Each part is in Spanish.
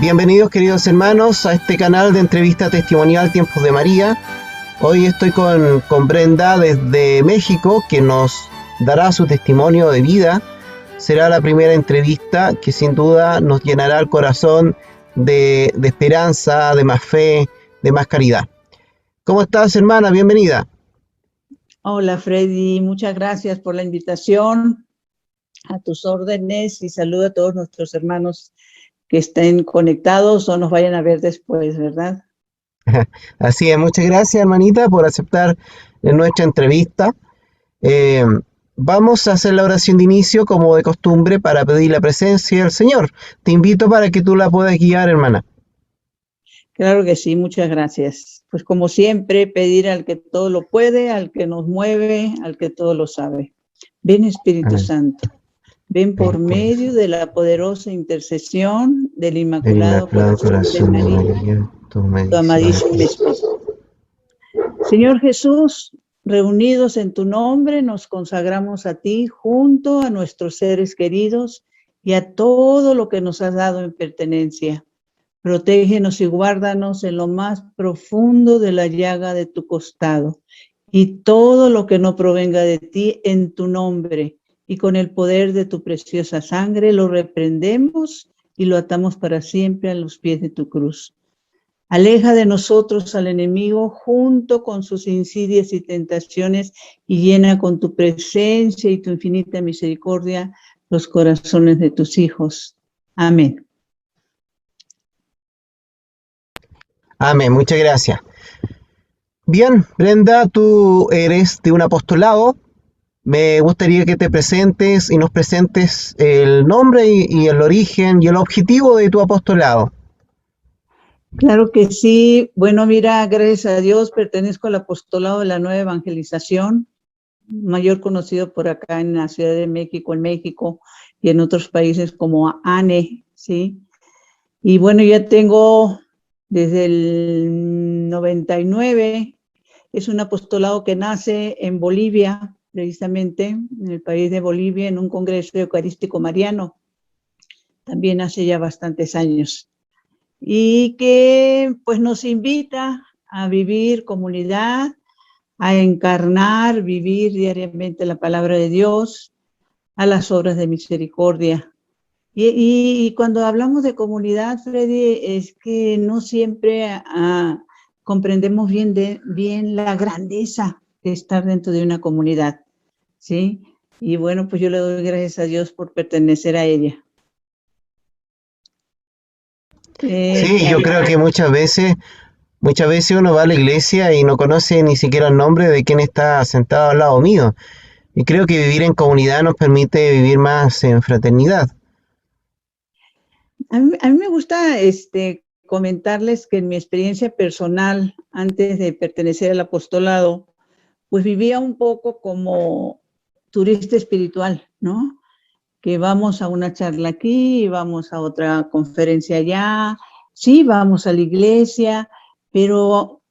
Bienvenidos, queridos hermanos, a este canal de entrevista testimonial Tiempos de María. Hoy estoy con Brenda desde México, que nos dará su testimonio de vida. Será la primera entrevista que sin duda nos llenará el corazón de esperanza, de más fe, de más caridad. ¿Cómo estás, hermana? Bienvenida. Hola, Freddy. Muchas gracias por la invitación. A tus órdenes y saludo a todos nuestros hermanos que estén conectados o nos vayan a ver después, ¿verdad? Así es, muchas gracias, hermanita, por aceptar nuestra entrevista. Vamos a hacer la oración de inicio, como de costumbre, para pedir la presencia del Señor. Te invito para que tú la puedas guiar, hermana. Claro que sí, muchas gracias. Pues como siempre, pedir al que todo lo puede, al que nos mueve, al que todo lo sabe. Ven, Espíritu Santo. Ven por medio de la poderosa intercesión del Inmaculado Corazón de María, tu amadísima esposa. Señor Jesús, reunidos en tu nombre, nos consagramos a ti junto a nuestros seres queridos y a todo lo que nos has dado en pertenencia. Protégenos y guárdanos en lo más profundo de la llaga de tu costado y todo lo que no provenga de ti en tu nombre. Y con el poder de tu preciosa sangre lo reprendemos y lo atamos para siempre a los pies de tu cruz. Aleja de nosotros al enemigo junto con sus insidias y tentaciones y llena con tu presencia y tu infinita misericordia los corazones de tus hijos. Amén. Amén, muchas gracias. Bien, Brenda, tú eres de un apostolado. Me gustaría que te presentes y nos presentes el nombre y el origen y el objetivo de tu apostolado. Claro que sí. Bueno, mira, gracias a Dios pertenezco al apostolado de la Nueva Evangelización, mayor conocido por acá en la Ciudad de México, en México y en otros países como ANE, ¿sí? Y bueno, ya tengo desde el 99, es un apostolado que nace en Bolivia, precisamente en el país de Bolivia, en un congreso eucarístico mariano, también hace ya bastantes años, y que pues nos invita a vivir comunidad, a encarnar, vivir diariamente la palabra de Dios, a las obras de misericordia. Y cuando hablamos de comunidad, Freddy, es que no siempre comprendemos bien la grandeza de estar dentro de una comunidad, ¿sí? Y bueno, pues yo le doy gracias a Dios por pertenecer a ella. Sí, yo creo que muchas veces uno va a la iglesia y no conoce ni siquiera el nombre de quien está sentado al lado mío. Y creo que vivir en comunidad nos permite vivir más en fraternidad. A mí me gusta comentarles que en mi experiencia personal, antes de pertenecer al apostolado, pues vivía un poco como turista espiritual, ¿no? Que vamos a una charla aquí, vamos a otra conferencia allá, sí, vamos a la iglesia, pero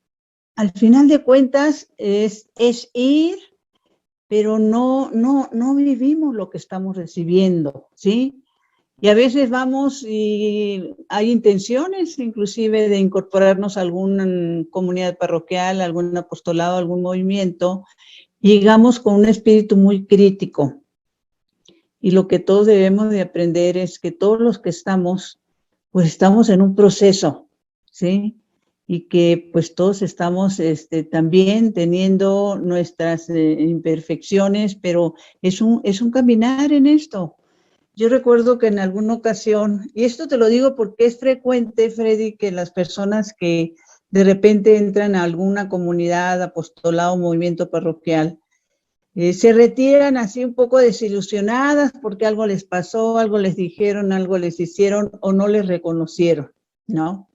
al final de cuentas es ir, pero no vivimos lo que estamos recibiendo, ¿sí? Y a veces vamos y hay intenciones inclusive de incorporarnos a alguna comunidad parroquial, algún apostolado, algún movimiento, y llegamos con un espíritu muy crítico. Y lo que todos debemos de aprender es que todos los que estamos, pues estamos en un proceso, ¿sí? Y que pues todos estamos también teniendo nuestras imperfecciones, pero es un caminar en esto. Yo recuerdo que en alguna ocasión, y esto te lo digo porque es frecuente, Freddy, que las personas que de repente entran a alguna comunidad, apostolado, movimiento parroquial, se retiran así un poco desilusionadas porque algo les pasó, algo les dijeron, algo les hicieron o no les reconocieron, ¿no?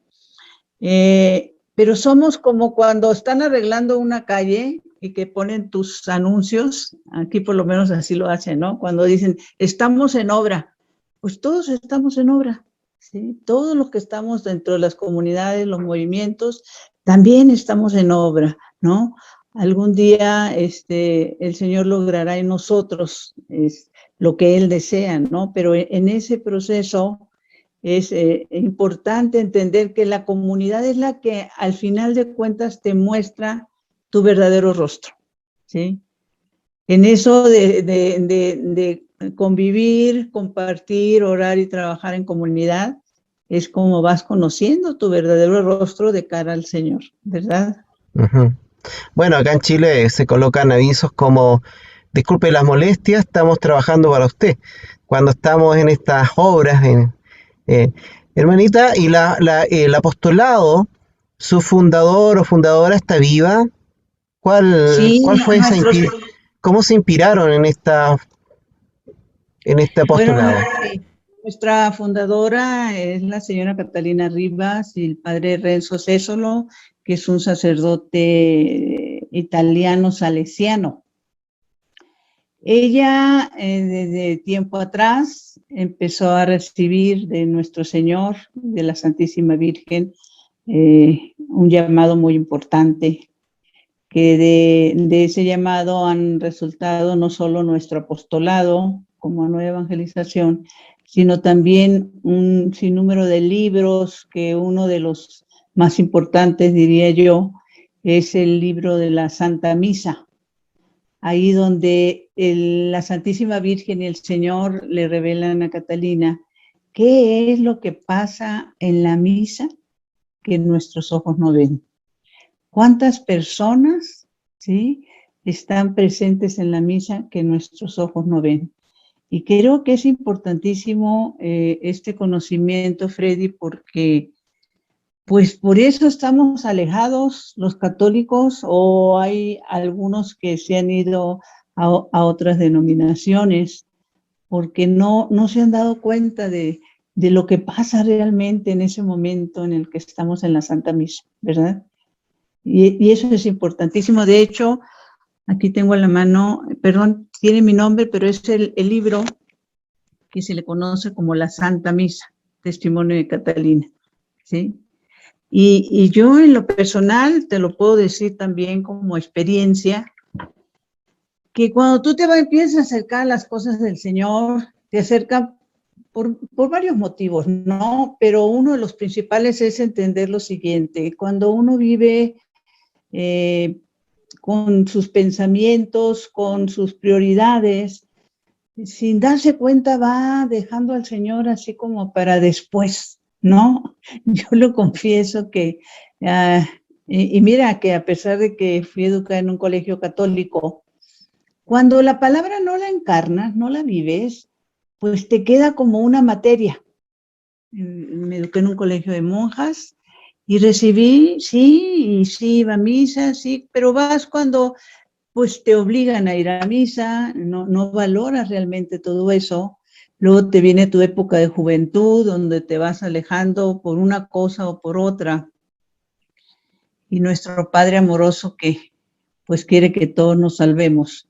Pero somos como cuando están arreglando una calle y que ponen tus anuncios, aquí por lo menos así lo hacen, ¿no? Cuando dicen, estamos en obra, pues todos estamos en obra, ¿sí? Todos los que estamos dentro de las comunidades, los movimientos, también estamos en obra, ¿no? Algún día el Señor logrará en nosotros lo que Él desea, ¿no? Pero en ese proceso es importante entender que la comunidad es la que al final de cuentas te muestra tu verdadero rostro, ¿sí? En eso de convivir, compartir, orar y trabajar en comunidad, es como vas conociendo tu verdadero rostro de cara al Señor, ¿verdad? Ujú. Bueno, acá en Chile se colocan avisos como, disculpe las molestias, estamos trabajando para usted. Cuando estamos en estas obras, eh, hermanita, ¿y el apostolado, su fundador o fundadora está viva? Sí, ¿Cuál fue cómo se inspiraron en este bueno, apostolado? nuestra fundadora es la señora Catalina Rivas y el padre Renzo Césolo, que es un sacerdote italiano salesiano. Ella, desde tiempo atrás, empezó a recibir de nuestro Señor, de la Santísima Virgen, un llamado muy importante, que de ese llamado han resultado no solo nuestro apostolado como nueva evangelización, sino también un sinnúmero de libros, que uno de los más importantes, diría yo, es el libro de la Santa Misa, ahí donde la Santísima Virgen y el Señor le revelan a Catalina qué es lo que pasa en la misa que nuestros ojos no ven. ¿Cuántas personas, sí, están presentes en la misa que nuestros ojos no ven? Y creo que es importantísimo este conocimiento, Freddy, porque pues por eso estamos alejados los católicos, o hay algunos que se han ido a otras denominaciones, porque no se han dado cuenta de lo que pasa realmente en ese momento en el que estamos en la Santa Misa, ¿verdad? Y eso es importantísimo. De hecho, aquí tengo a la mano, perdón, tiene mi nombre, pero es el libro que se le conoce como la Santa Misa, Testimonio de Catalina, ¿sí? Y yo en lo personal, te lo puedo decir también como experiencia, que cuando tú empiezas a acercar a las cosas del Señor, te acerca por varios motivos, ¿no? Pero uno de los principales es entender lo siguiente: cuando uno vive con sus pensamientos, con sus prioridades, sin darse cuenta va dejando al Señor así como para después, ¿no? Yo lo confieso que, y mira que a pesar de que fui educada en un colegio católico, cuando la palabra no la encarnas, no la vives, pues te queda como una materia. Me eduqué en un colegio de monjas y recibí, sí, y sí, iba a misa, sí, pero vas cuando pues te obligan a ir a misa, no valoras realmente todo eso. Luego te viene tu época de juventud, donde te vas alejando por una cosa o por otra. Y nuestro Padre amoroso, que pues quiere que todos nos salvemos.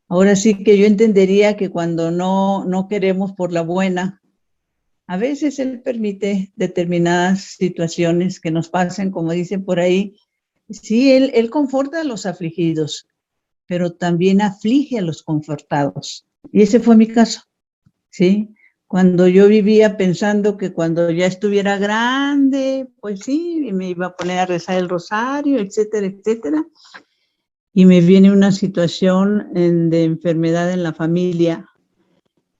Ahora sí que yo entendería que cuando no queremos por la buena, a veces Él permite determinadas situaciones que nos pasen, como dicen por ahí. Sí, Él conforta a los afligidos, pero también aflige a los confortados. Y ese fue mi caso, ¿sí? Cuando yo vivía pensando que cuando ya estuviera grande, pues sí, me iba a poner a rezar el rosario, etcétera, etcétera. Y me viene una situación de enfermedad en la familia,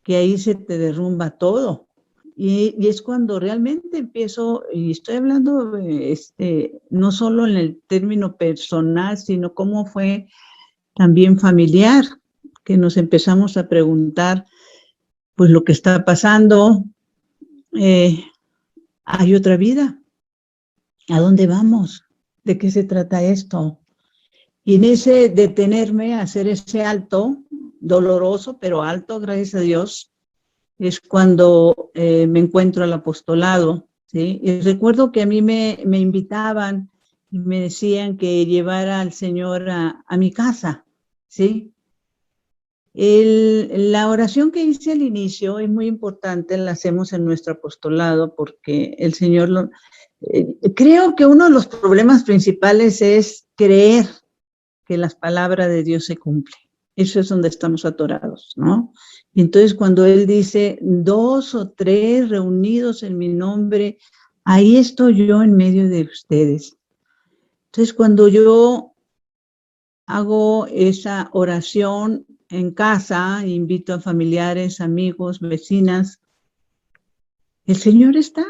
que ahí se te derrumba todo. Y es cuando realmente empiezo, y estoy hablando no solo en el término personal, sino cómo fue también familiar, que nos empezamos a preguntar, pues lo que está pasando, ¿hay otra vida? ¿A dónde vamos? ¿De qué se trata esto? Y en ese detenerme, hacer ese alto, doloroso, pero alto, gracias a Dios, es cuando me encuentro al apostolado, ¿sí? Y recuerdo que a mí me invitaban y me decían que llevara al Señor a mi casa, ¿sí? La oración que hice al inicio es muy importante, la hacemos en nuestro apostolado porque el Señor creo que uno de los problemas principales es creer que las palabras de Dios se cumplen. eso es donde estamos atorados, ¿no? Y entonces cuando Él dice, 2 o 3 reunidos en mi nombre, ahí estoy yo en medio de ustedes. Entonces cuando yo hago esa oración en casa, invito a familiares, amigos, vecinas, el Señor está.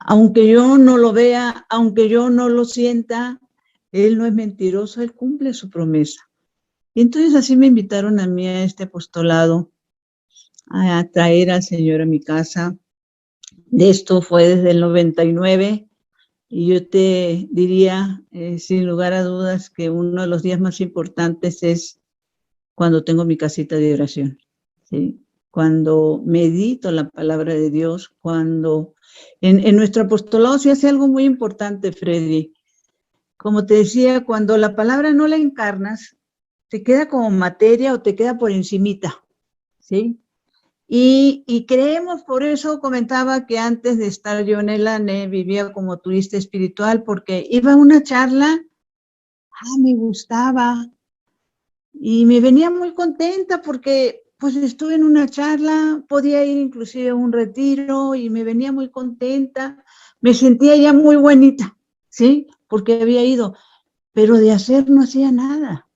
Aunque yo no lo vea, aunque yo no lo sienta, Él no es mentiroso, Él cumple su promesa. Y entonces así me invitaron a mí a este apostolado, a traer al Señor a mi casa. Esto fue desde el 99 y yo te diría, sin lugar a dudas, que uno de los días más importantes es cuando tengo mi casita de oración, ¿sí? Cuando medito la palabra de Dios, cuando en nuestro apostolado se hace algo muy importante, Freddy. Como te decía, cuando la palabra no la encarnas, te queda como materia o te queda por encimita, ¿sí? Y creemos, por eso comentaba que antes de estar yo en el ANE vivía como turista espiritual, porque iba a una charla, me gustaba, y me venía muy contenta porque pues estuve en una charla, podía ir inclusive a un retiro y me venía muy contenta, me sentía ya muy buenita, ¿sí? Porque había ido, pero de hacer no hacía nada.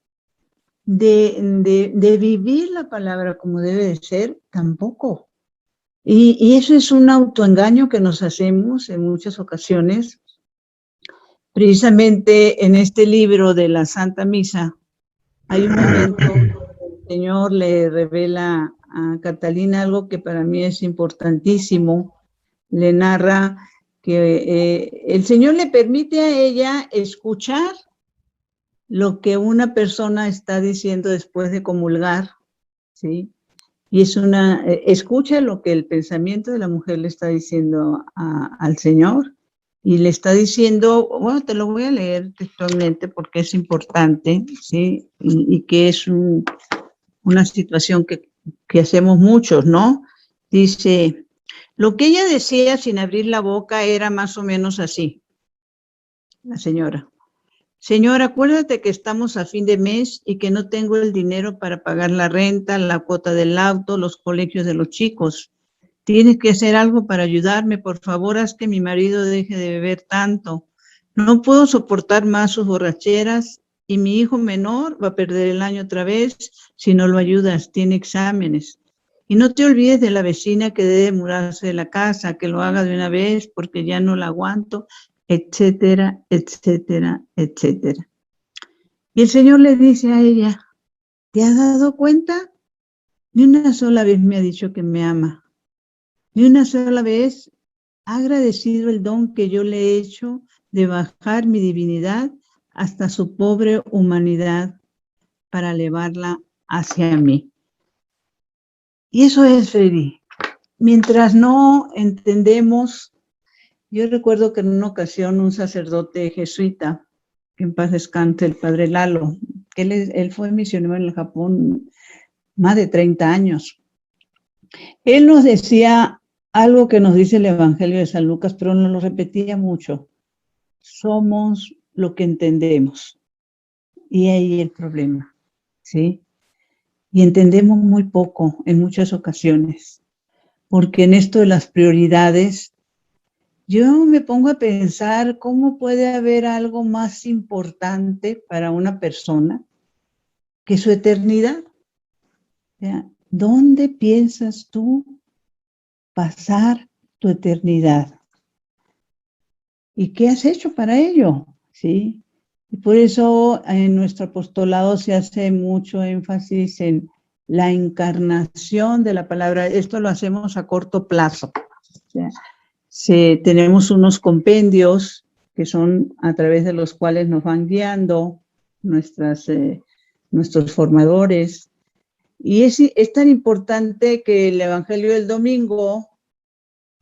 De vivir la palabra como debe de ser, tampoco. Y eso es un autoengaño que nos hacemos en muchas ocasiones. Precisamente en este libro de la Santa Misa, hay un momento donde el Señor le revela a Catalina algo que para mí es importantísimo. Le narra que el Señor le permite a ella escuchar lo que una persona está diciendo después de comulgar, ¿sí? Y es escucha lo que el pensamiento de la mujer le está diciendo al Señor, y le está diciendo, bueno, te lo voy a leer textualmente porque es importante, ¿sí? Y que es una situación que hacemos muchos, ¿no? Dice, lo que ella decía sin abrir la boca era más o menos así, la señora. Señor, acuérdate que estamos a fin de mes y que no tengo el dinero para pagar la renta, la cuota del auto, los colegios de los chicos. Tienes que hacer algo para ayudarme, por favor, haz que mi marido deje de beber tanto. No puedo soportar más sus borracheras y mi hijo menor va a perder el año otra vez si no lo ayudas, tiene exámenes. Y no te olvides de la vecina que debe mudarse de la casa, que lo haga de una vez porque ya no la aguanto, etcétera, etcétera, etcétera. Y el Señor le dice a ella, ¿te has dado cuenta? Ni una sola vez me ha dicho que me ama. Ni una sola vez ha agradecido el don que yo le he hecho de bajar mi divinidad hasta su pobre humanidad para elevarla hacia mí. Y eso es, Freddy. Mientras no entendemos, yo recuerdo que en una ocasión un sacerdote jesuita, que en paz descanse, el padre Lalo, que él fue misionero en el Japón más de 30 años. Él nos decía algo que nos dice el Evangelio de San Lucas, pero nos lo repetía mucho. Somos lo que entendemos. Y ahí el problema, ¿sí? Y entendemos muy poco en muchas ocasiones, porque en esto de las prioridades, yo me pongo a pensar cómo puede haber algo más importante para una persona que su eternidad. O sea, ¿dónde piensas tú pasar tu eternidad? ¿Y qué has hecho para ello? ¿Sí? Y por eso en nuestro apostolado se hace mucho énfasis en la encarnación de la palabra. Esto lo hacemos a corto plazo. O sea, tenemos unos compendios que son a través de los cuales nos van guiando nuestros formadores. Y es tan importante que el Evangelio del domingo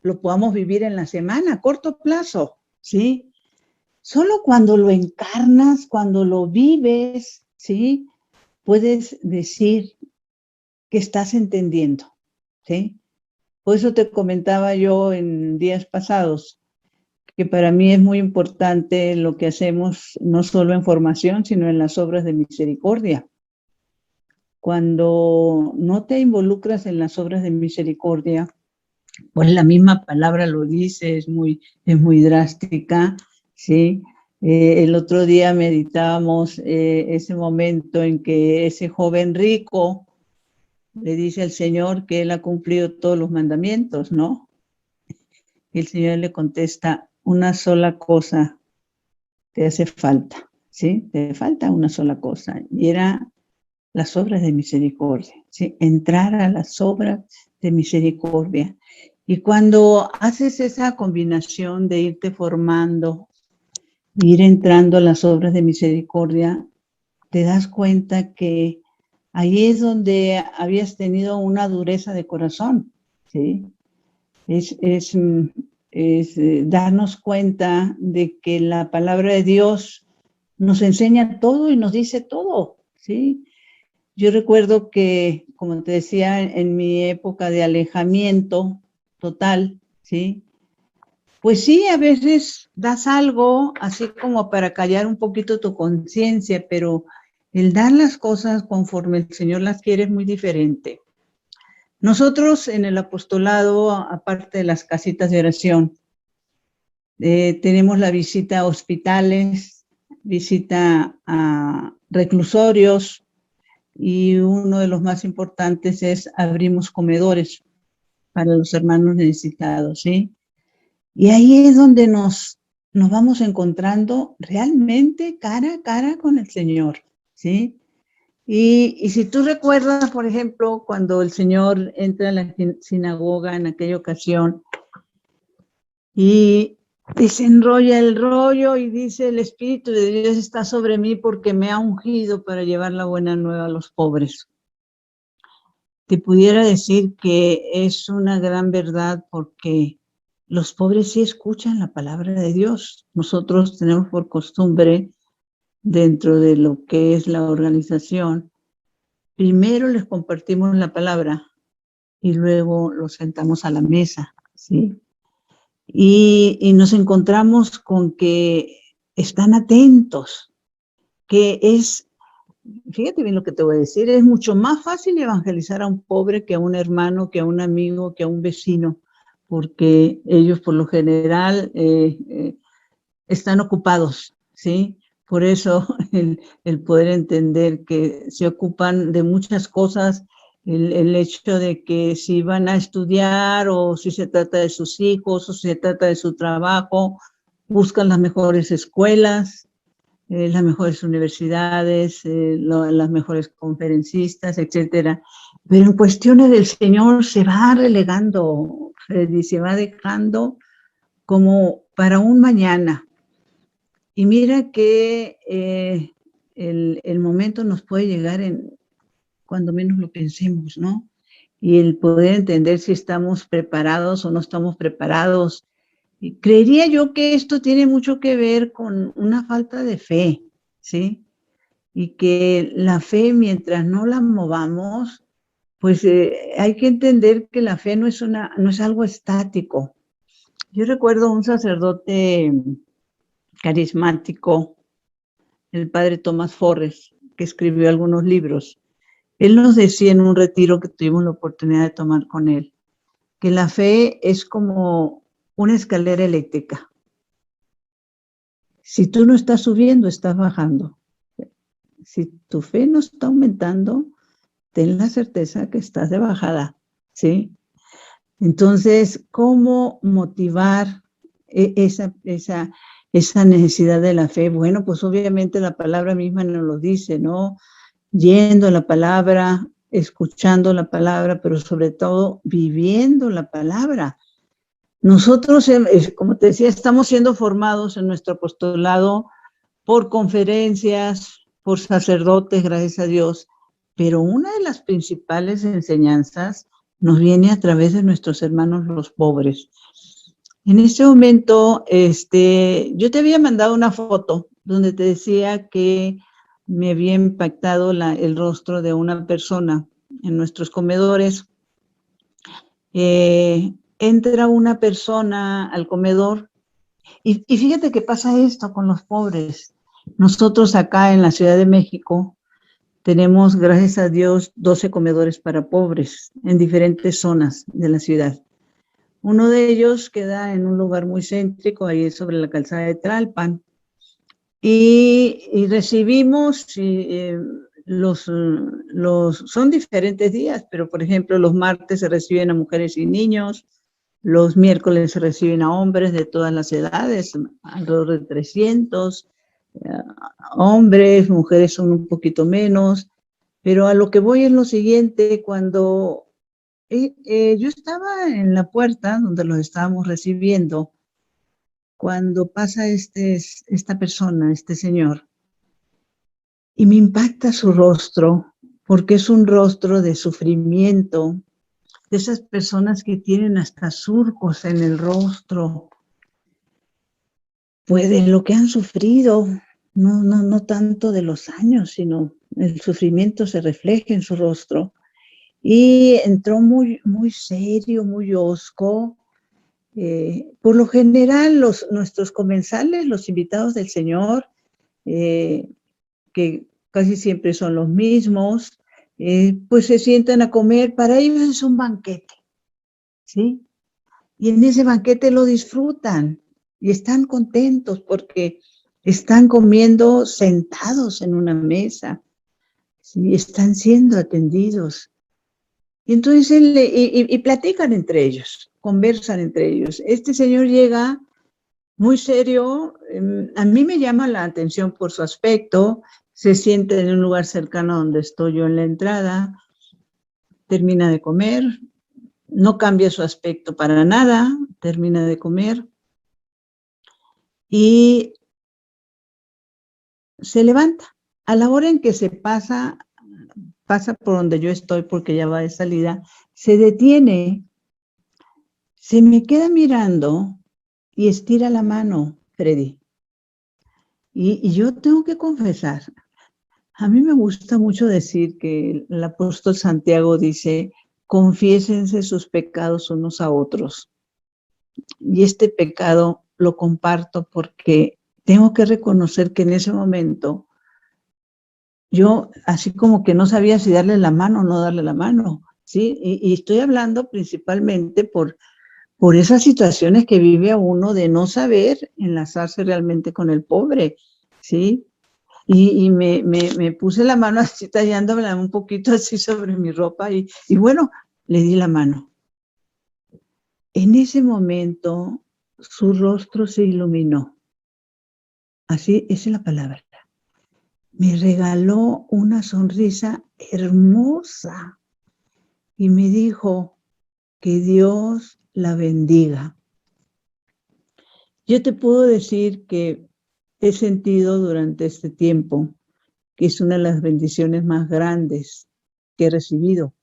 lo podamos vivir en la semana, a corto plazo, ¿sí? Solo cuando lo encarnas, cuando lo vives, ¿sí? Puedes decir que estás entendiendo, ¿sí? Por eso te comentaba yo en días pasados que para mí es muy importante lo que hacemos, no solo en formación, sino en las obras de misericordia. cuando no te involucras en las obras de misericordia, pues la misma palabra lo dice, es muy drástica, ¿sí? El otro día meditábamos ese momento en que ese joven rico le dice al Señor que él ha cumplido todos los mandamientos, ¿no? Y el Señor le contesta, una sola cosa te hace falta, ¿sí? Te falta una sola cosa, y era las obras de misericordia, ¿sí? Entrar a las obras de misericordia. Y cuando haces esa combinación de irte formando, de ir entrando a las obras de misericordia, te das cuenta que ahí es donde habías tenido una dureza de corazón, ¿sí? Es darnos cuenta de que la palabra de Dios nos enseña todo y nos dice todo, ¿sí? Yo recuerdo que, como te decía, en mi época de alejamiento total, ¿sí? Pues sí, a veces das algo así como para callar un poquito tu conciencia, pero el dar las cosas conforme el Señor las quiere es muy diferente. Nosotros en el apostolado, aparte de las casitas de oración, tenemos la visita a hospitales, visita a reclusorios, y uno de los más importantes es abrimos comedores para los hermanos necesitados, ¿sí? Y ahí es donde nos vamos encontrando realmente cara a cara con el Señor, ¿sí? Y si tú recuerdas, por ejemplo, cuando el Señor entra a la sinagoga en aquella ocasión y desenrolla el rollo y dice, el Espíritu de Dios está sobre mí porque me ha ungido para llevar la buena nueva a los pobres. Te pudiera decir que es una gran verdad porque los pobres sí escuchan la palabra de Dios. Nosotros tenemos por costumbre, dentro de lo que es la organización, primero les compartimos la palabra y luego los sentamos a la mesa, ¿sí? Y nos encontramos con que están atentos, que es, fíjate bien lo que te voy a decir, es mucho más fácil evangelizar a un pobre que a un hermano, que a un amigo, que a un vecino, porque ellos por lo general están ocupados, ¿sí? Por eso el poder entender que se ocupan de muchas cosas, el hecho de que si van a estudiar o si se trata de sus hijos o si se trata de su trabajo, buscan las mejores escuelas, las mejores universidades, las mejores conferencistas, etcétera. Pero en cuestiones del Señor se va relegando, Freddy, se va dejando como para un mañana. Y mira que el momento nos puede llegar cuando menos lo pensemos, ¿no? Y el poder entender si estamos preparados o no estamos preparados. Y creería yo que esto tiene mucho que ver con una falta de fe, ¿sí? Y que la fe, mientras no la movamos, pues hay que entender que la fe no es algo estático. Yo recuerdo un sacerdote carismático, el padre Tomás Forres, que escribió algunos libros. Él nos decía en un retiro que tuvimos la oportunidad de tomar con él, que la fe es como una escalera eléctrica. Si tú no estás subiendo, estás bajando. Si tu fe no está aumentando, ten la certeza que estás de bajada, ¿sí? Entonces, ¿cómo motivar esa necesidad de la fe? Bueno, pues obviamente la palabra misma nos lo dice, ¿no? Yendo la palabra, escuchando la palabra, pero sobre todo viviendo la palabra. Nosotros, como te decía, estamos siendo formados en nuestro apostolado por conferencias, por sacerdotes, gracias a Dios, pero una de las principales enseñanzas nos viene a través de nuestros hermanos los pobres. En este momento, yo te había mandado una foto donde te decía que me había impactado el rostro de una persona en nuestros comedores. Entra una persona al comedor y fíjate que pasa esto con los pobres. Nosotros acá en la Ciudad de México tenemos, gracias a Dios, 12 comedores para pobres en diferentes zonas de la ciudad. Uno de ellos queda en un lugar muy céntrico, ahí sobre la calzada de Tlalpan, y recibimos son diferentes días, pero por ejemplo los martes se reciben a mujeres y niños, los miércoles se reciben a hombres de todas las edades, alrededor de 300, hombres, mujeres son un poquito menos, pero a lo que voy es lo siguiente: cuando yo estaba en la puerta donde los estábamos recibiendo, cuando pasa esta persona, este señor, y me impacta su rostro, porque es un rostro de sufrimiento, de esas personas que tienen hasta surcos en el rostro, pues de lo que han sufrido, no tanto de los años, sino el sufrimiento se refleja en su rostro. Y entró muy, muy serio, muy hosco. Por lo general, nuestros comensales, los invitados del Señor, que casi siempre son los mismos, pues se sientan a comer. Para ellos es un banquete, ¿sí? Y en ese banquete lo disfrutan y están contentos porque están comiendo sentados en una mesa, ¿sí? Están siendo atendidos. Y entonces y platican entre ellos, conversan entre ellos. Este señor llega muy serio, a mí me llama la atención por su aspecto, se siente en un lugar cercano donde estoy yo en la entrada, termina de comer, no cambia su aspecto para nada, termina de comer y se levanta. A la hora en que se pasa por donde yo estoy porque ya va de salida, se detiene, se me queda mirando y estira la mano, Freddy. Y yo tengo que confesar, a mí me gusta mucho decir que el apóstol Santiago dice: confiésense sus pecados unos a otros. Y este pecado lo comparto porque tengo que reconocer que en ese momento yo así como que no sabía si darle la mano o no darle la mano, ¿sí? Y estoy hablando principalmente por esas situaciones que vive a uno de no saber enlazarse realmente con el pobre, ¿sí? Y me puse la mano así, tallándola un poquito así sobre mi ropa y bueno, le di la mano. En ese momento su rostro se iluminó. Así, esa es la palabra. Me regaló una sonrisa hermosa y me dijo: que Dios la bendiga. Yo te puedo decir que he sentido durante este tiempo que es una de las bendiciones más grandes que he recibido.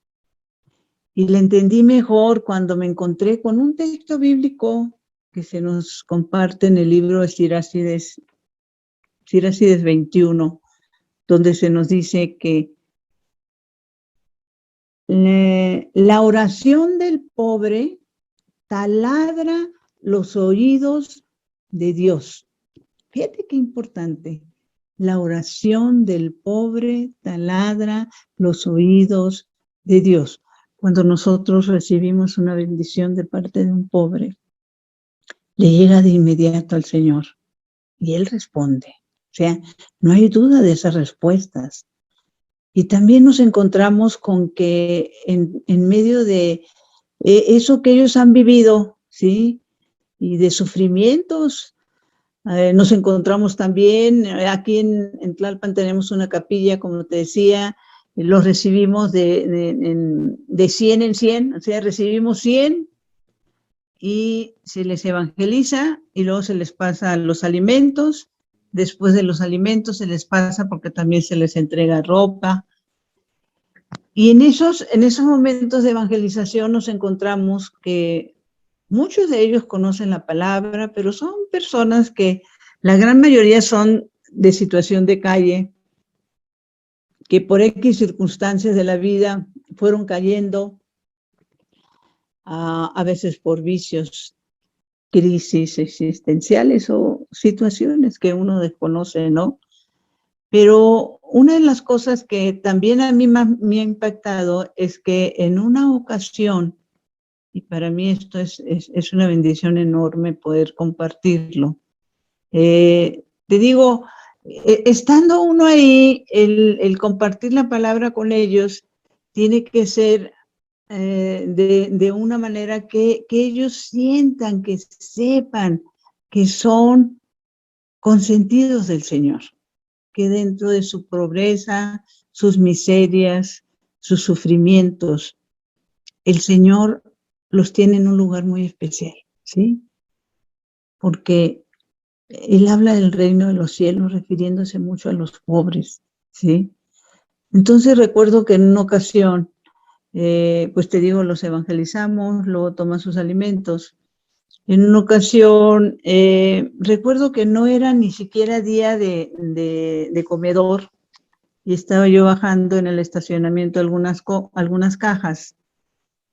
Y la entendí mejor cuando me encontré con un texto bíblico que se nos comparte en el libro de Siracides 21, donde se nos dice que la oración del pobre taladra los oídos de Dios. Fíjate qué importante. La oración del pobre taladra los oídos de Dios. Cuando nosotros recibimos una bendición de parte de un pobre, le llega de inmediato al Señor y Él responde. O sea, no hay duda de esas respuestas. Y también nos encontramos con que en medio de eso que ellos han vivido, ¿sí? Y de sufrimientos, nos encontramos también, aquí en Tlalpan tenemos una capilla, como te decía, los recibimos de 100 en 100, o sea, recibimos 100 y se les evangeliza y luego se les pasa los alimentos, después de los alimentos se les pasa porque también se les entrega ropa. Y en esos momentos de evangelización nos encontramos que muchos de ellos conocen la palabra, pero son personas que la gran mayoría son de situación de calle, que por X circunstancias de la vida fueron cayendo, a veces por vicios, crisis existenciales o situaciones que uno desconoce, ¿no? Pero una de las cosas que también a mí me ha impactado es que en una ocasión, y para mí esto es una bendición enorme poder compartirlo, te digo, estando uno ahí, el compartir la palabra con ellos tiene que ser de una manera que ellos sientan, que sepan que son consentidos del Señor, que dentro de su pobreza, sus miserias, sus sufrimientos, el Señor los tiene en un lugar muy especial, ¿sí? Porque Él habla del reino de los cielos refiriéndose mucho a los pobres, ¿sí? Entonces recuerdo que en una ocasión, pues te digo, los evangelizamos, luego toman sus alimentos. En una ocasión, recuerdo que no era ni siquiera día de comedor y estaba yo bajando en el estacionamiento algunas cajas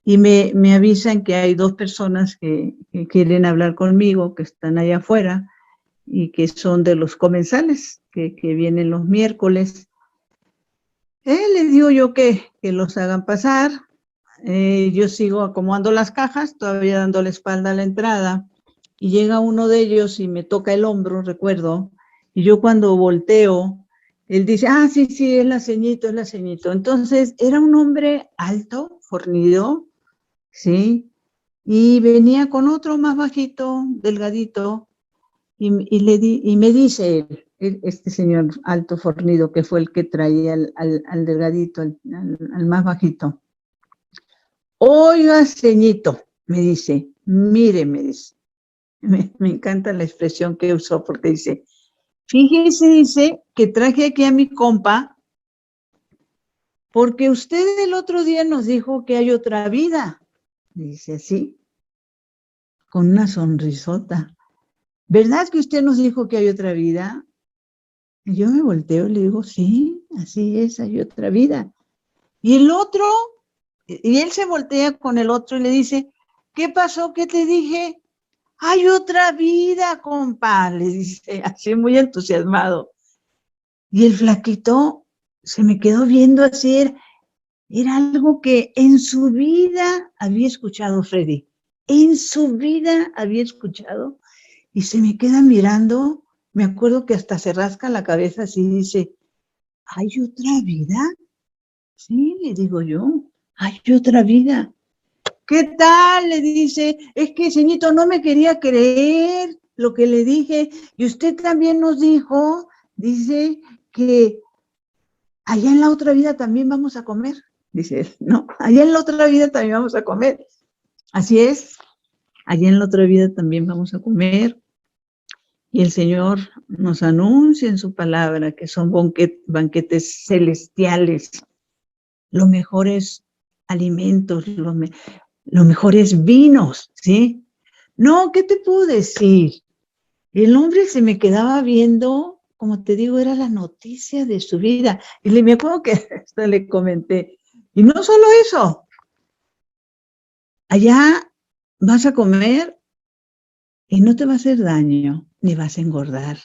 y me avisan que hay dos personas que quieren hablar conmigo, que están allá afuera y que son de los comensales, que vienen los miércoles. Les digo yo que los hagan pasar. Yo sigo acomodando las cajas, todavía dando la espalda a la entrada, y llega uno de ellos y me toca el hombro, recuerdo, y yo cuando volteo, él dice, ah, sí, sí, es la ceñito, es la ceñito. Entonces, era un hombre alto, fornido, ¿sí? Y venía con otro más bajito, delgadito, y me dice este señor alto, fornido, que fue el que traía al delgadito, al más bajito. Oiga, ceñito, me dice, mire, me dice, me encanta la expresión que usó porque dice, fíjese, dice, que traje aquí a mi compa porque usted el otro día nos dijo que hay otra vida. Dice así, con una sonrisota. ¿Verdad que usted nos dijo que hay otra vida? Y yo me volteo y le digo, sí, así es, hay otra vida. Y el otro, y él se voltea con el otro y le dice, ¿qué pasó? ¿Qué te dije? Hay otra vida, compa, le dice, así muy entusiasmado. Y el flaquito se me quedó viendo así, era algo que en su vida había escuchado Freddy, en su vida había escuchado, y se me queda mirando, me acuerdo que hasta se rasca la cabeza así y dice, ¿hay otra vida? Sí, le digo yo, hay otra vida. ¿Qué tal? Le dice, es que señorito no me quería creer lo que le dije, y usted también nos dijo, dice, que allá en la otra vida también vamos a comer. Dice él, no, allá en la otra vida también vamos a comer. Así es, allá en la otra vida también vamos a comer. Y el Señor nos anuncia en su palabra que son banquetes celestiales, los mejores alimentos, los mejores vinos, ¿sí? No, ¿qué te puedo decir? El hombre se me quedaba viendo, como te digo, era la noticia de su vida. Y me acuerdo que hasta le comenté, y no solo eso, allá vas a comer y no te va a hacer daño, ni vas a engordar.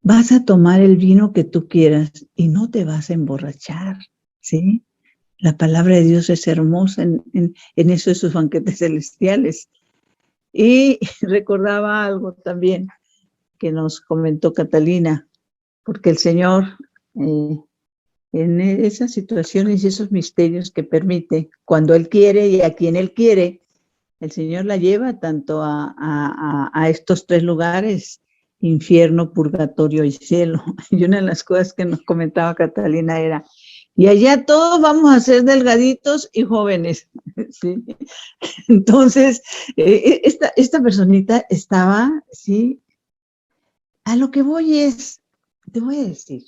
Vas a tomar el vino que tú quieras y no te vas a emborrachar, ¿sí? La palabra de Dios es hermosa en eso de sus banquetes celestiales. Y recordaba algo también que nos comentó Catalina, porque el Señor, en esas situaciones y esos misterios que permite, cuando Él quiere y a quien Él quiere, el Señor la lleva tanto a estos tres lugares, infierno, purgatorio y cielo. Y una de las cosas que nos comentaba Catalina era, y allá todos vamos a ser delgaditos y jóvenes, ¿sí? Entonces, esta personita estaba, ¿sí? A lo que voy es, te voy a decir,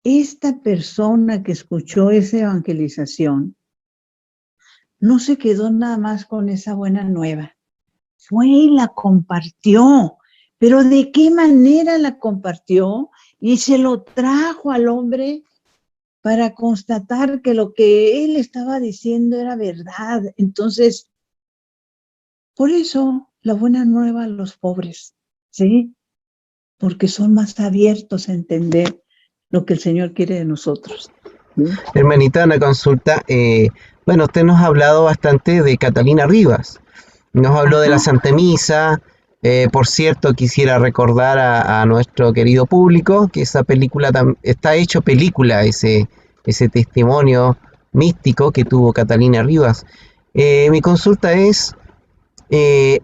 esta persona que escuchó esa evangelización no se quedó nada más con esa buena nueva, fue y la compartió, pero ¿de qué manera la compartió? Y se lo trajo al hombre para constatar que lo que él estaba diciendo era verdad. Entonces, por eso la buena nueva a los pobres, ¿sí? porque son más abiertos a entender lo que el Señor quiere de nosotros. ¿Sí? Hermanita, una consulta. Bueno, usted nos ha hablado bastante de Catalina Rivas. Nos habló de la Ajá. Santa Misa. Por cierto, quisiera recordar a nuestro querido público que esa película está hecho película, ese testimonio místico que tuvo Catalina Rivas. Mi consulta es,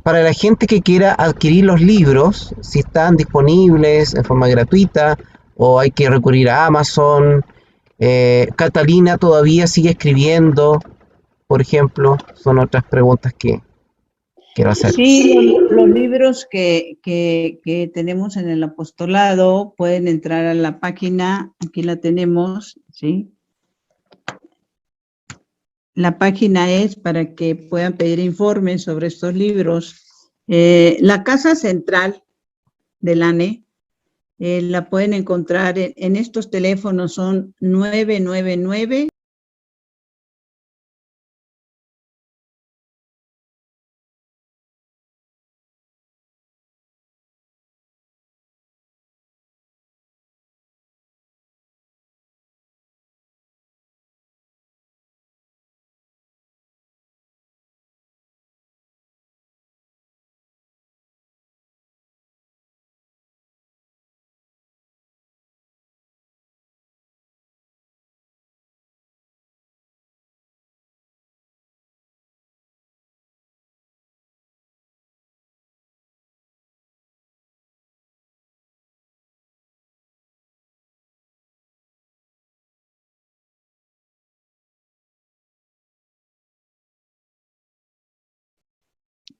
para la gente que quiera adquirir los libros, si están disponibles en forma gratuita o hay que recurrir a Amazon. Catalina todavía sigue escribiendo, por ejemplo, son otras preguntas que quiero hacer. Sí, los libros que tenemos en el apostolado pueden entrar a la página, aquí la tenemos, ¿sí? La página es para que puedan pedir informes sobre estos libros. La casa central del ANE la pueden encontrar en estos teléfonos, son 999.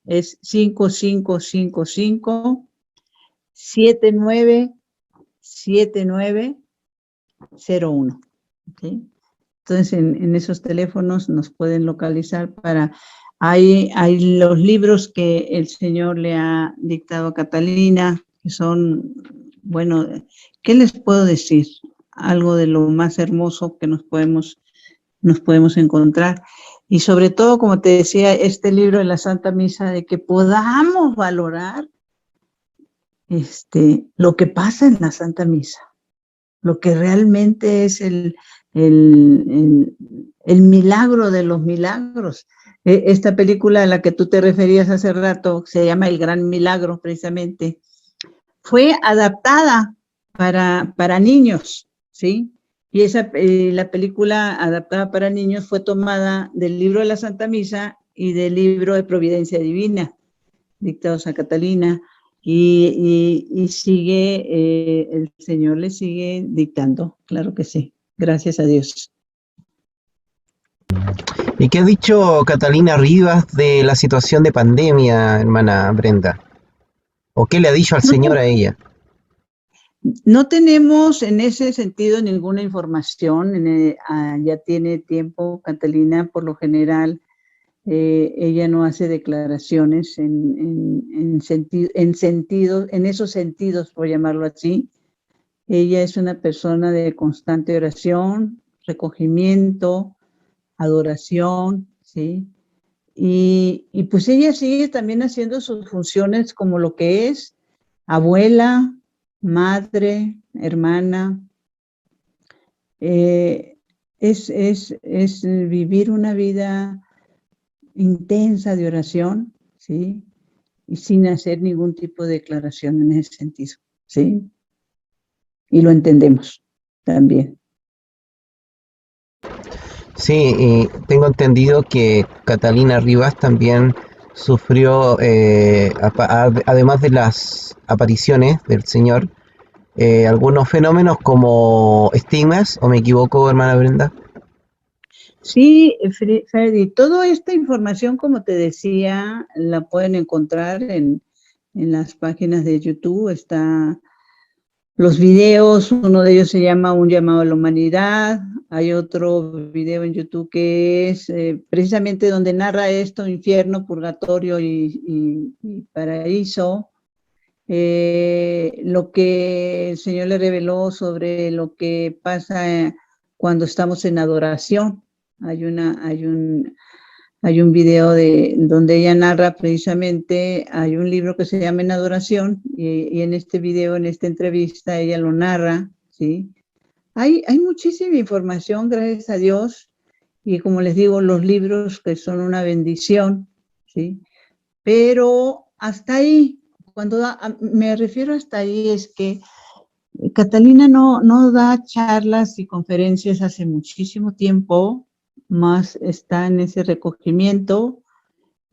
Es 5555-797901. ¿Sí? Entonces, en esos teléfonos nos pueden localizar para... Hay los libros que el Señor le ha dictado a Catalina, que son, bueno, ¿qué les puedo decir? Algo de lo más hermoso que nos podemos encontrar. Y sobre todo, como te decía, este libro de la Santa Misa, de que podamos valorar lo que pasa en la Santa Misa, lo que realmente es el milagro de los milagros. Esta película a la que tú te referías hace rato, se llama El Gran Milagro, precisamente, fue adaptada para niños, ¿sí? Y la película adaptada para niños fue tomada del libro de la Santa Misa y del libro de Providencia Divina, dictados a Catalina, y sigue, el Señor le sigue dictando, claro que sí, gracias a Dios. ¿Y qué ha dicho Catalina Rivas de la situación de pandemia, hermana Brenda? ¿O qué le ha dicho al Señor a ella? No tenemos en ese sentido ninguna información. Ya tiene tiempo, Catalina, por lo general, ella no hace declaraciones en esos sentidos, por llamarlo así. Ella es una persona de constante oración, recogimiento, adoración, ¿sí? Y pues ella sigue también haciendo sus funciones como lo que es abuela, madre, hermana. Es vivir una vida intensa de oración, ¿sí? Y sin hacer ningún tipo de declaración en ese sentido, ¿sí? Y lo entendemos también. Sí, y tengo entendido que Catalina Rivas también sufrió, además de las apariciones del Señor, algunos fenómenos como estigmas, ¿o me equivoco, hermana Brenda? Sí, Freddy, toda esta información, como te decía, la pueden encontrar en las páginas de YouTube. Está los videos, uno de ellos se llama Un llamado a la humanidad. Hay otro video en YouTube que es precisamente donde narra esto, infierno, purgatorio y paraíso. Lo que el Señor le reveló sobre lo que pasa cuando estamos en adoración. Hay Hay un video donde ella narra precisamente, hay un libro que se llama En Adoración, y en este video, en esta entrevista, ella lo narra, ¿sí? Hay muchísima información, gracias a Dios, y como les digo, los libros que son una bendición, ¿sí? Pero hasta ahí, me refiero hasta ahí, es que Catalina no da charlas y conferencias hace muchísimo tiempo, más está en ese recogimiento,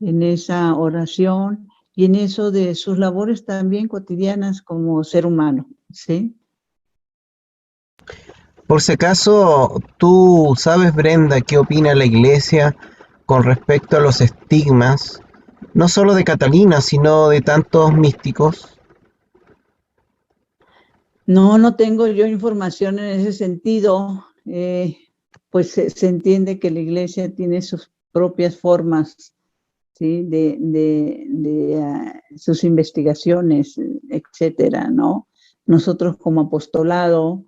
en esa oración y en eso de sus labores también cotidianas como ser humano, ¿sí? Por si acaso, ¿tú sabes, Brenda, qué opina la Iglesia con respecto a los estigmas, no solo de Catalina, sino de tantos místicos? No tengo yo información en ese sentido, pues se entiende que la Iglesia tiene sus propias formas, ¿sí? Sus investigaciones, etcétera, ¿no? Nosotros como apostolado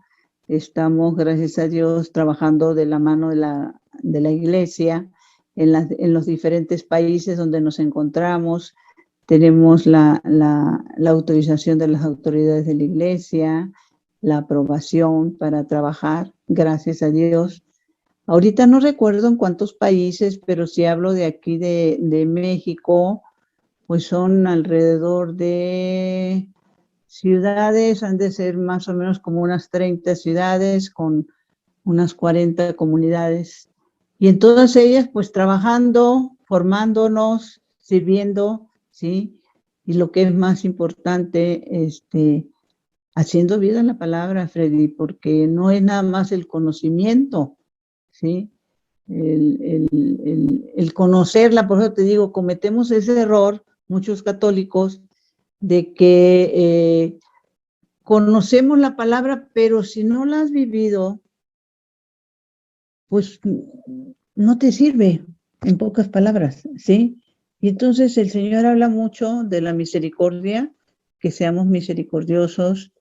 estamos, gracias a Dios, trabajando de la mano de la Iglesia en los diferentes países donde nos encontramos. Tenemos la autorización de las autoridades de la Iglesia, la aprobación para trabajar, gracias a Dios. Ahorita no recuerdo en cuántos países, pero si hablo de aquí de México, pues son alrededor de ciudades, han de ser más o menos como unas 30 ciudades con unas 40 comunidades. Y en todas ellas, pues trabajando, formándonos, sirviendo, ¿sí? Y lo que es más importante, haciendo vida en la palabra, Freddy, porque no es nada más el conocimiento, ¿sí? El conocerla, por eso te digo, cometemos ese error, muchos católicos, de que conocemos la palabra, pero si no la has vivido, pues no te sirve, en pocas palabras, ¿sí? Y entonces el Señor habla mucho de la misericordia, que seamos misericordiosos,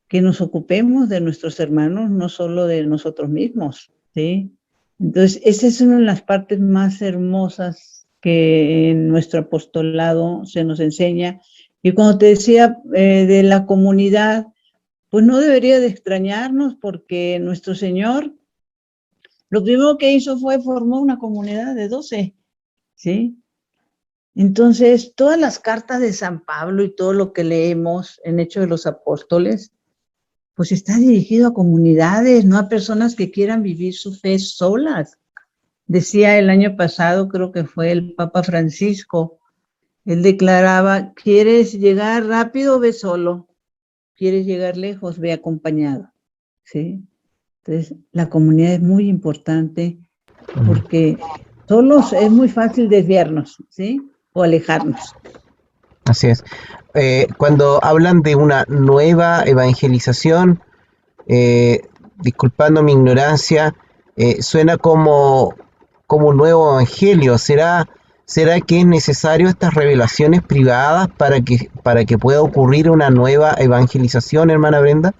que nos ocupemos de nuestros hermanos, no solo de nosotros mismos, ¿sí? Entonces, esa es una de las partes más hermosas que en nuestro apostolado se nos enseña. Y cuando te decía de la comunidad, pues no debería de extrañarnos porque nuestro Señor lo primero que hizo fue formar una comunidad de 12, ¿sí? Entonces, todas las cartas de San Pablo y todo lo que leemos en Hechos de los Apóstoles, pues está dirigido a comunidades, no a personas que quieran vivir su fe solas. Decía el año pasado, creo que fue el Papa Francisco, él declaraba, ¿quieres llegar rápido? Ve solo. ¿Quieres llegar lejos? Ve acompañado, ¿sí? Entonces, la comunidad es muy importante porque solos es muy fácil desviarnos, ¿sí? O alejarnos. Así es. Cuando hablan de una nueva evangelización, disculpando mi ignorancia, suena como un nuevo evangelio. ¿Será que es necesario estas revelaciones privadas para que pueda ocurrir una nueva evangelización, hermana Brenda?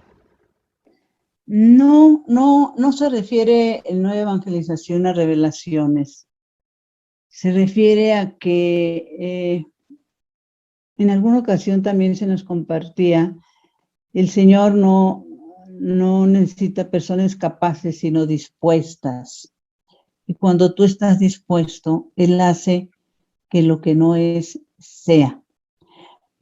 No se refiere en nueva evangelización a revelaciones. Se refiere a que en alguna ocasión también se nos compartía, el Señor no necesita personas capaces, sino dispuestas. Y cuando tú estás dispuesto, Él hace que lo que no es, sea.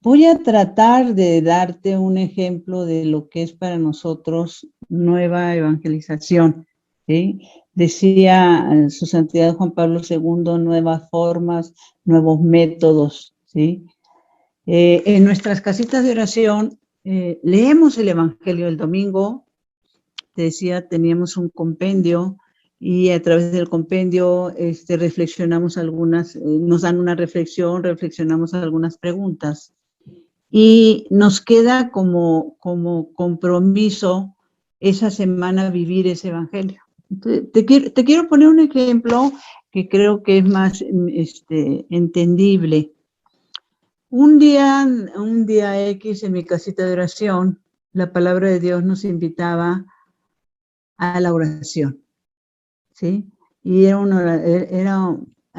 Voy a tratar de darte un ejemplo de lo que es para nosotros nueva evangelización, ¿sí? Decía su santidad Juan Pablo II, nuevas formas, nuevos métodos, ¿sí? En nuestras casitas de oración leemos el Evangelio del domingo. Te decía, teníamos un compendio y a través del compendio reflexionamos algunas, nos dan una reflexión, reflexionamos algunas preguntas. Y nos queda como compromiso esa semana vivir ese evangelio. Entonces, te quiero poner un ejemplo que creo que es más entendible. Un día X en mi casita de oración, la palabra de Dios nos invitaba a la oración, ¿sí? Y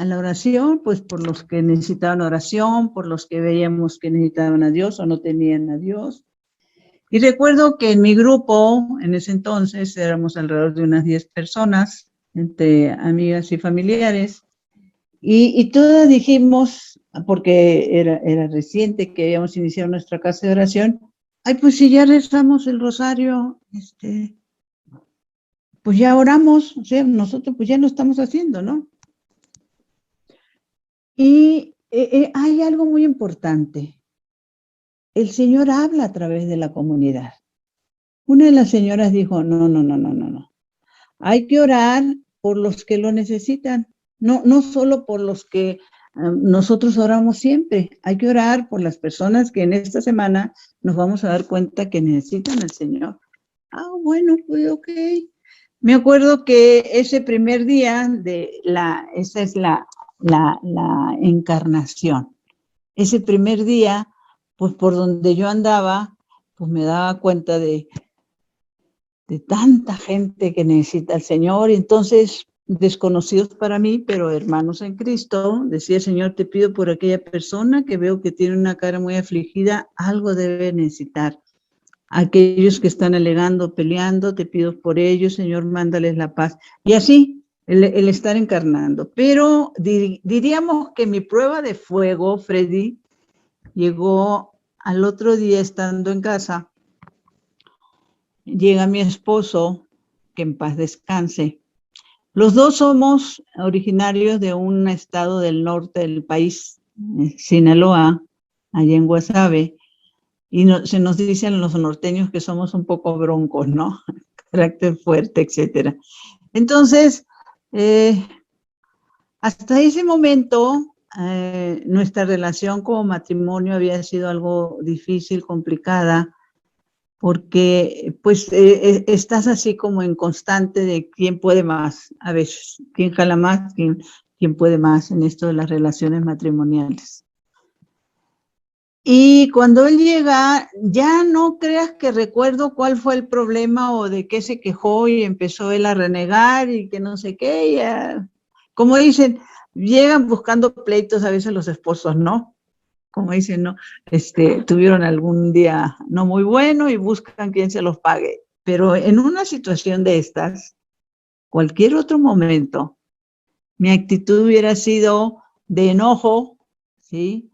a la oración, pues por los que necesitaban oración, por los que veíamos que necesitaban a Dios o no tenían a Dios. Y recuerdo que en mi grupo, en ese entonces, éramos alrededor de unas 10 personas, entre amigas y familiares, y todas dijimos, porque era reciente que habíamos iniciado nuestra casa de oración, ay, pues si ya rezamos el rosario, pues ya oramos, o sea, nosotros pues ya lo estamos haciendo, ¿no? Y hay algo muy importante. El Señor habla a través de la comunidad. Una de las señoras dijo, no. Hay que orar por los que lo necesitan, no solo por los que nosotros oramos siempre. Hay que orar por las personas que en esta semana nos vamos a dar cuenta que necesitan al Señor. Ah, bueno, pues ok. Me acuerdo que ese primer día esa es la encarnación. Ese primer día, pues por donde yo andaba, pues me daba cuenta de tanta gente que necesita al Señor, y entonces, desconocidos para mí, pero hermanos en Cristo, decía, Señor, te pido por aquella persona que veo que tiene una cara muy afligida, algo debe necesitar. Aquellos que están alegando, peleando, te pido por ellos, Señor, mándales la paz. Y así, el estar encarnando. Pero diríamos que mi prueba de fuego, Freddy, llegó al otro día estando en casa. Llega mi esposo, que en paz descanse. Los dos somos originarios de un estado del norte del país, Sinaloa, allá en Guasave, y se nos dicen los norteños que somos un poco broncos, ¿no? Carácter fuerte, etcétera. Entonces, hasta ese momento, nuestra relación como matrimonio había sido algo difícil, complicada, porque pues estás así como en constante de quién puede más, a veces, quién jala más, quién puede más en esto de las relaciones matrimoniales. Y cuando él llega, ya no creas que recuerdo cuál fue el problema o de qué se quejó y empezó él a renegar y que no sé qué. Ya, como dicen, llegan buscando pleitos a veces los esposos, ¿no? Como dicen, ¿no? Tuvieron algún día no muy bueno y buscan quien se los pague. Pero en una situación de estas, cualquier otro momento, mi actitud hubiera sido de enojo, ¿sí?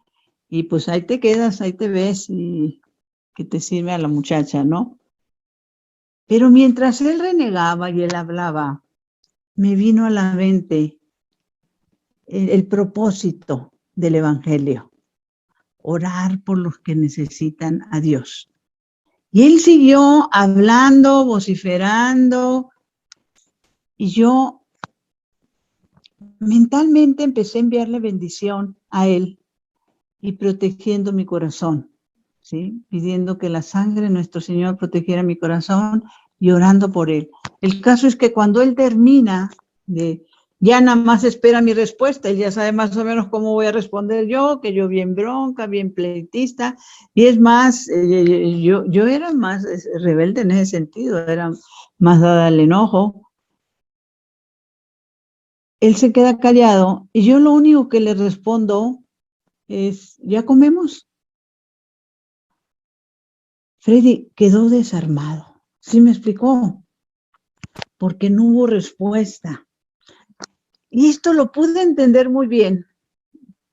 Y pues ahí te quedas, ahí te ves y que te sirve a la muchacha, ¿no? Pero mientras él renegaba y él hablaba, me vino a la mente el propósito del Evangelio. Orar por los que necesitan a Dios. Y él siguió hablando, vociferando, y yo mentalmente empecé a enviarle bendición a él y protegiendo mi corazón, ¿sí? Pidiendo que la sangre de nuestro Señor protegiera mi corazón y orando por él. El caso es que cuando él termina ya nada más espera mi respuesta, él ya sabe más o menos cómo voy a responder yo, que yo bien bronca, bien pleitista, y es más, yo era más rebelde en ese sentido, era más dada al enojo. Él se queda callado y yo lo único que le respondo es, ¿ya comemos? Freddy quedó desarmado, ¿sí me explicó? Porque no hubo respuesta. Y esto lo pude entender muy bien,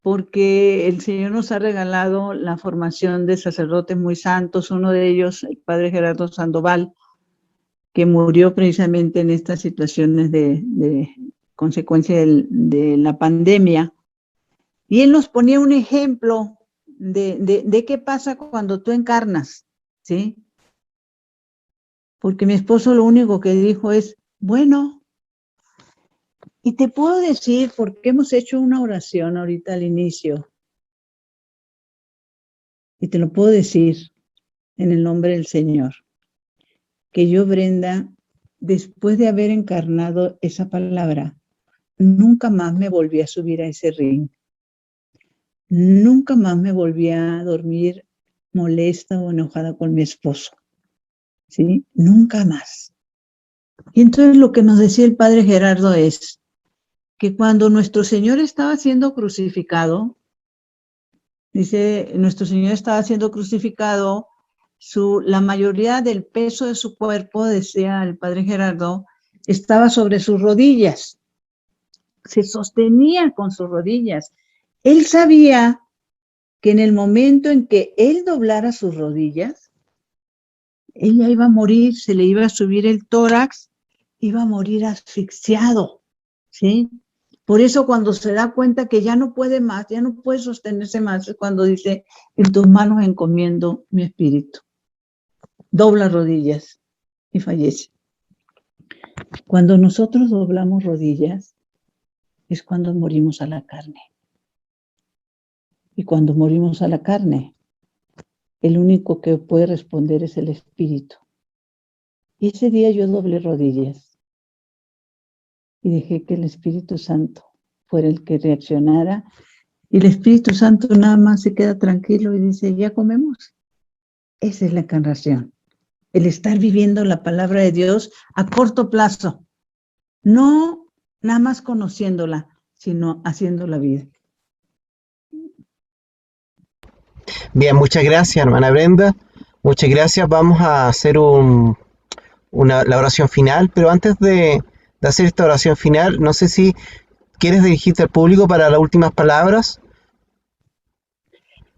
porque el Señor nos ha regalado la formación de sacerdotes muy santos, uno de ellos, el padre Gerardo Sandoval, que murió precisamente en estas situaciones de consecuencia de la pandemia. Y él nos ponía un ejemplo de qué pasa cuando tú encarnas, ¿sí? Porque mi esposo lo único que dijo es, bueno, y te puedo decir, porque hemos hecho una oración ahorita al inicio, y te lo puedo decir en el nombre del Señor, que yo, Brenda, después de haber encarnado esa palabra, nunca más me volví a subir a ese ring. Nunca más me volví a dormir molesta o enojada con mi esposo. ¿Sí? Nunca más. Y entonces lo que nos decía el padre Gerardo es que cuando nuestro Señor estaba siendo crucificado, dice, nuestro Señor estaba siendo crucificado, la mayoría del peso de su cuerpo, decía el padre Gerardo, estaba sobre sus rodillas, se sostenía con sus rodillas. Él sabía que en el momento en que él doblara sus rodillas, ella iba a morir, se le iba a subir el tórax, iba a morir asfixiado, ¿sí? Por eso cuando se da cuenta que ya no puede más, ya no puede sostenerse más, es cuando dice, en tus manos encomiendo mi espíritu. Dobla rodillas y fallece. Cuando nosotros doblamos rodillas, es cuando morimos a la carne. Y cuando morimos a la carne, el único que puede responder es el espíritu. Y ese día yo doblé rodillas y dejé que el Espíritu Santo fuera el que reaccionara. Y el Espíritu Santo nada más se queda tranquilo y dice, ya comemos. Esa es la encarnación. El estar viviendo la palabra de Dios a corto plazo. No nada más conociéndola, sino haciendo la vida. Bien, muchas gracias, hermana Brenda. Muchas gracias. Vamos a hacer la oración final, pero antes de hacer esta oración final, no sé si quieres dirigirte al público para las últimas palabras.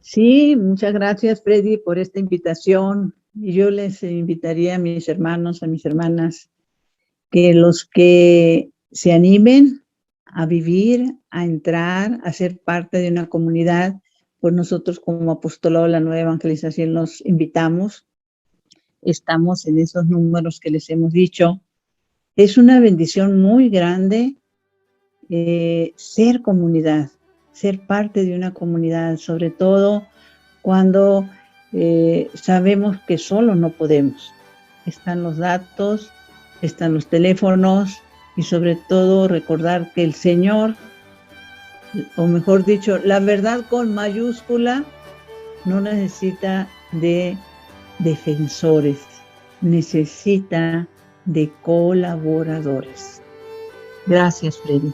Sí, muchas gracias, Freddy, por esta invitación. Y yo les invitaría a mis hermanos, a mis hermanas, que los que se animen a vivir, a entrar, a ser parte de una comunidad, pues nosotros como Apostolado de la Nueva Evangelización los invitamos. Estamos en esos números que les hemos dicho. Es una bendición muy grande ser comunidad, ser parte de una comunidad, sobre todo cuando sabemos que solo no podemos. Están los datos, están los teléfonos y sobre todo recordar que el Señor, o mejor dicho, la verdad con mayúscula, no necesita de defensores, necesita de colaboradores. Gracias, Freddy.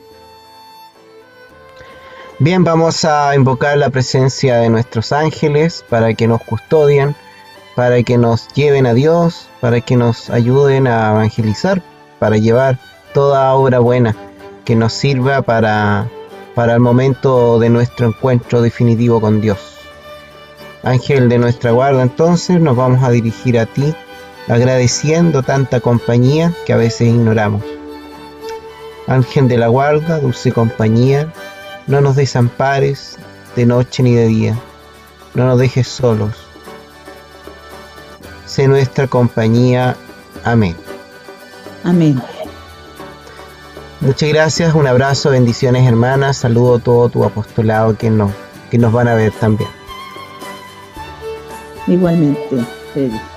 Bien, vamos a invocar la presencia de nuestros ángeles para que nos custodien, para que nos lleven a Dios, para que nos ayuden a evangelizar, para llevar toda obra buena que nos sirva para el momento de nuestro encuentro definitivo con Dios. Ángel de nuestra guarda, entonces nos vamos a dirigir a ti, agradeciendo tanta compañía que a veces ignoramos. Ángel de la guarda, dulce compañía, no nos desampares de noche ni de día, no nos dejes solos. Sé nuestra compañía. Amén. Amén. Muchas gracias, un abrazo, bendiciones hermanas, saludo a todo tu apostolado que nos van a ver también. Igualmente, Freddy.